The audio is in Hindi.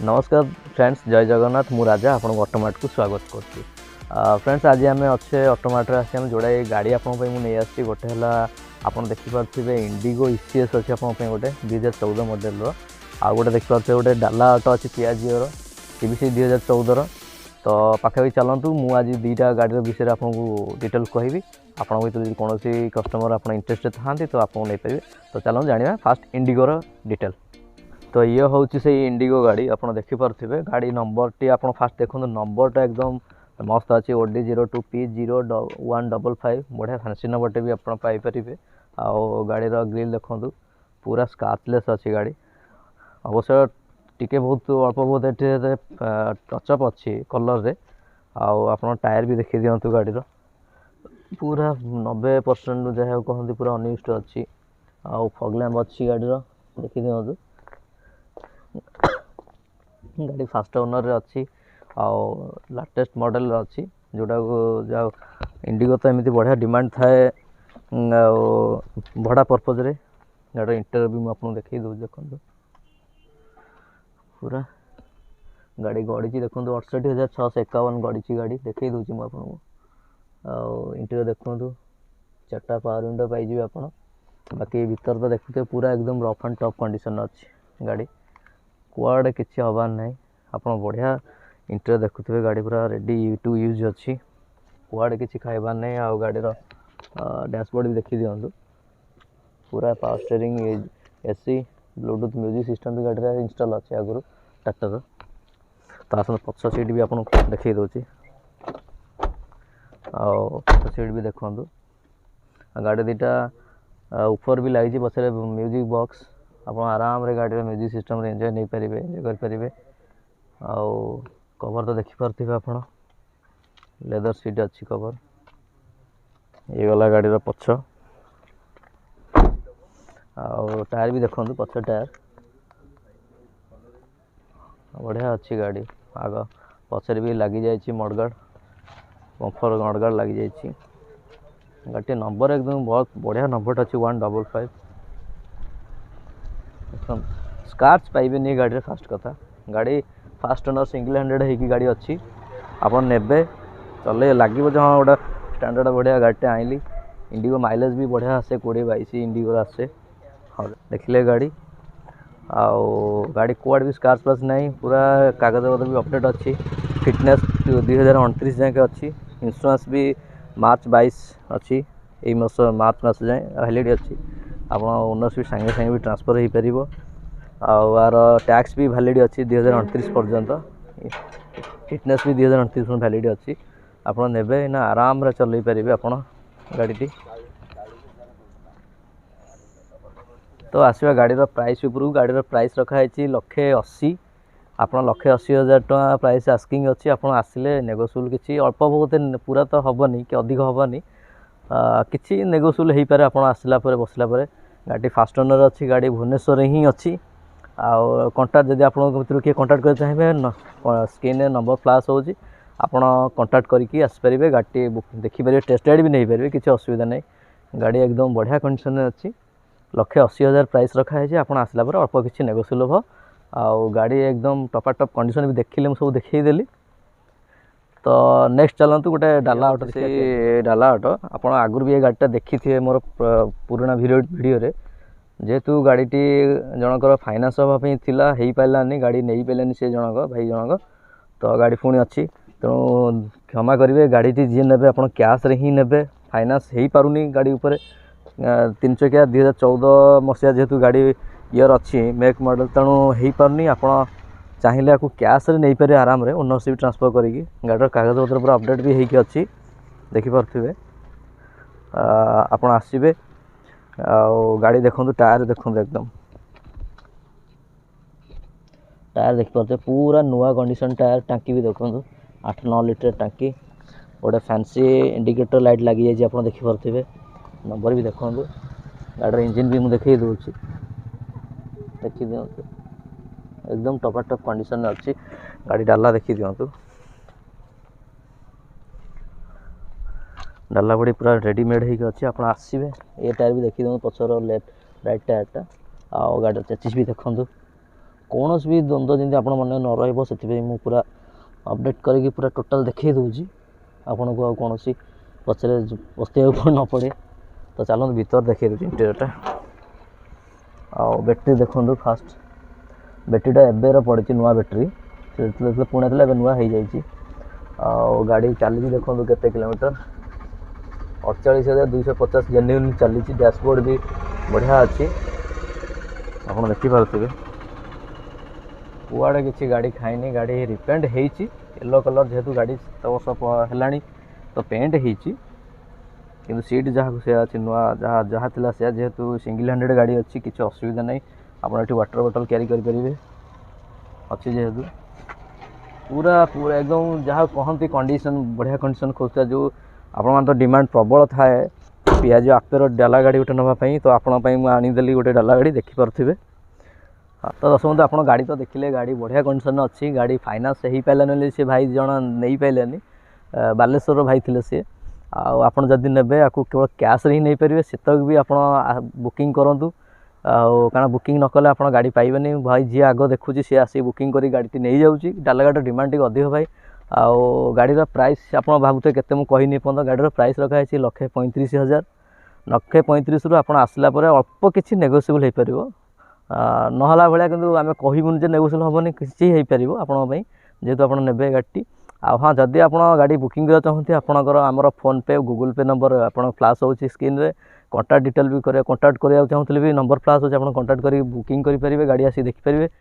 नमस्कार फ्रेंड्स, जय जगन्नाथ। मु राजा आपन ऑटोमार्ट को स्वागत करछि। फ्रेंड्स, आज आम अच्छे ऑटोमार्ट आम जोड़ाई गाड़ी आपंपाई नहीं आसी। गोटे है आपड़ देखिपे इंडिगो ECS अच्छी आपंपाई गोटे 2014 मॉडल आउ गोटे देखिपे गोटे डाला ऑटो अच्छी पियाजिओर TVC 2014 तो पाखापाखि चलतु मुझे दुईटा गाड़ी विषय आपको डिटेल्स कहबी। आपन भर कौन कस्टमर आप इंटरेस्टेड था तो आपको नहीं पारे। तो चलते जाना फास्ट इंडिगोर डिटेल। तो ये हूँ से इंडिगो गाड़ी आप देखिपे गाड़ी नंबर टी आप फास्ट देखो नंबरटा एकदम मस्त अच्छी OD02P0155 बढ़िया फैंसी नंबरटे भी आपरे। आउ गाड़ी ग्रिल देखो पूरा स्क्रैचलेस अच्छी गाड़ी। अवश्य टिके बहुत अल्प बहुत ये टचअप अच्छी कलर रे। आप टायर भी देखी दिंतु गाड़ी पूरा 90% जहाँ कहते पूरा अनयूज्ड अच्छी। आउ फॉग लैंप अच्छी गाड़ी देखी दिंतु। गाड़ी फास्ट ओनर अच्छी आउ लाटेस्ट मॉडल अच्छी जोटा को जाओ इंडिगो तो एमती बढ़िया डिमांड थाए भड़ा पर्पज रे। गाड़ी इंटीरियर भी मुझे देखी दूँ देखो पूरा गाड़ी गड़ी देखो 68,651 गड़ी गाड़ी देखी दूसरी मुझे इंटीरियर देखो 4टा पावर विंडो पाइबे आप। बाकी भीतर तो देखते पूरा एकदम रफ एंड टफ कंडीशन अच्छी गाड़ी कुआड़े किसी हबार ना। आप बढ़िया इंटीरियर देखुए गाड़ी पूरा रेडी टू यूज अच्छी कुआड़े किसी खाइबार ना। आ गाड़ी डैशबोर्ड भी देखी दिंतु पूरा power steering AC Bluetooth music system भी गाड़ी इंस्टॉल अच्छे आगुरी ट्रैक्टर तो पछ सीट भी आपको देखी दूसरी। पछ सीट भी देखु गाड़ी दुटा ऊपर भी लगी पछे म्यूजिक बॉक्स आप आराम रे गाड़ी म्यूजिक सिस्टम रे एंजॉय नहीं पारे एंजॉय करें। आउ कवर तो देखिपे आप लेदर सीट अच्छी कवर ये गला गाड़ी पछ। आउ टायर भी देखो पछ टायर बढ़िया अच्छी गाड़ी आग पचर भी लगी जाइए मडगार्ड कंफर मडगार्ड लगी जाइए। गाड़ी नंबर एकदम बहुत बढ़िया नंबर अच्छी 155 एकदम स्क्रैच पाइबे नहीं गाड़ी फास्ट कथा। गाड़ी फास्ट ओनर सिंगल हैंडेड होगी गाड़ी अच्छी आप ने चले लगे जो हाँ गोटे स्टैंडर्ड बढ़िया गाड़ीटे आइली। इंडिगो माइलेज भी बढ़िया आसे 20-22 इंडिगो आसे। हाँ देखिले गाड़ी आउ गाड़ी कुआड़ भी स्क्रैच प्लस नहीं पूरा कागज पत्र भी अपडेट अच्छी। फिटनेस 2029 जाए अच्छी। इंश्योरेंस भी मार्च 22 अच्छी यही मास मार्च मास जाए वैलिड अच्छी। आप ओनरशिप सांगे सांगे भी ट्रांसफर हो पार। आर टैक्स भी वैलिड अच्छी 2029 पर्यंत। फिटनेस भी 2029 वैलिड अच्छी आप ने ना आराम रे चल पारे आप गाड़ी। तो आसवा गाड़ी प्राइस उपरू गाड़ी प्राइस रखाई 1,80,000 आप 1,80,000 टका प्राइस आस्किंग अच्छी। आप आसिले नेगोशिएबल किसी अल्प बहुत पूरा तो हेनी कि अधिक हेनी किसी नेगोशिएबल हो पारे। आप आसला बसला गाड़ी फास्ट ओनर अच्छी गाड़ी भुवनेश्वर ही अच्छी। आउ कंटाक्ट जब आप किए कंटाक्ट कर चाहिए स्क्रीन नंबर फ्लाश हो कंटाक्ट करके आसपारे गाड़ी देखिपारे टेस्ट राइड भी नहीं पारे किसी असुविधा नहीं। गाड़ी एकदम बढ़िया कंडीशन अच्छी 1,80,000 प्राइस रखाई। आप आसला अल्प किसी नेगोशिएबल हो आउ गाड़ी एकदम टपा टप कंडीशन भी देखिले मुझे सब देखीदेली। तो नेक्स्ट चलतु गोटे डाला ऑटो से डाला ऑटो आप आगुरी भी ये गाड़ीटा देखी थे मोर पुराना वीडियो रे जेहेतु गाड़ीटी जनकर फाइनान्स हाँपाई हो पारानी गाड़ी नहीं पारानी से जनक भाई जनक तो गाड़ी पुणी अच्छी तेणु क्षमा करेंगे। गाड़ीटी जी ने आप कैश रे ही ने फाइनान्स हो पारुनी गाड़ी उपर 3 चकिया 2014 मसीहा जेहेतु गाड़ी ईयर अच्छी मेक मॉडल तेणु हो पारनी। आप चाहिए आपको कैश रे नहीं पारे आराम रे ओनरशिप ट्रांसफर करी गाड़ी कागज पत्र पूरा अपडेट भी होगी अच्छी देखिपे। आप आसबे गाड़ी देखो टायर देखो एकदम टायर देखिपे पूरा नुआ कंडीशन टायर। टांकी भी देखो 8-9 लीटर टांकी गोटे फैंसी इंडिकेटर लाइट लगी जाइए आप देखिपे। नंबर भी देखो गाड़ी इंजिन भी मुझे देखी दूसरी देखी दिंतु एकदम टपा टप कंडीशन अच्छी। गाड़ी डाला देखी दिंतु डाला बड़ी पूरा रेडीमेड हो अच्छी। आप आसबे ये टायर भी देखी दिखाँ पचर लेफ्ट राइट टायरटा आ गाड़ी चेचिस भी देखो कौन भी द्वंद्व जमी आप मन न रही मु पूरा अपडेट करके पूरा टोटाल देखी दूसरी आपन को कौन पचरे बस्ते न पड़े। तो चलो भीतर देखिए इंटेरियरटा आ बैटेरी देखो फास्ट बैटेरीटा एबेर पड़ी नुआ बैटेरी पुणे थे नुआ हो जाए गाड़ी चली देखो केते किलोमीटर 48,250 जेन्युइन चली। डैशबोर्ड भी बढ़िया अच्छी आप देखिपे कुआड़े किसी गाड़ी खाईनी गाड़ी रिपेंट होती येलो कलर जेहेतु गाड़ी 7 वर्ष है तो पेंट होती कि सीट जहाँ से अच्छी नुआ जहाँ जहाँ थी से जेहेतु सिंगल हैंडेड गाड़ी अच्छी किसी असुविधा नहीं आप वाटर बोतल क्यारी करेंगे अच्छी जेहेतु पूरा पूरा एकदम जहाँ कहती कंडीशन बढ़िया कंडीशन खोजता जो आपण तो डिमांड प्रबल थाए पियाज आपेर डाला गाड़ी गोटे नापी तो आपंपाई आनीदेली गोटे डाला गाड़ी देखिपे। तो दर्शक बंधु आप गाड़ी तो देखिले गाड़ी बढ़िया कंडीशन अच्छी गाड़ी फाइनान्स हो पारानी से भाई जन नहीं पाइलानी बालेश्वर भाई थे सी आपड़ जदि ने आपको केवल कैश ही नहीं पारे से भी आप बुकिंग करूँ कारण बुकिंग न कले आप गाड़ी पाइबेनी भाई जी आग देखुची सी आसी बुकिंग कर गाड़ी नहीं जाऊँगी डाला गाड़ी डिमांड टी अधिक भाई आउ गाड़ीर प्राइस आप भावुए के मुझे पर्यटन गाड़ीर प्राइस रखाई 1,35,000 1,35,000 रु आप आसला अल्प किसी नेगोशिएबल हो पार नहला भाया कि आम कहबून जे नेगोशिएबल हेनी किसी हो पार आपंपाई जेहेतु आप ने गाड़ी हाँ जदि आप गाड़ी बुकिंग करना चाहते आपंकर आमर फोन पे गूगल पे नंबर आप फ्लाश हो स्क्रीन रे कॉन्टैक्ट डिटेल भी कॉन्टैक्ट करने चाहूँगे भी नंबर फ्लाश हो कंटाक्ट कर बुकिंग करेंगे गाड़ी आसी देखिपारे।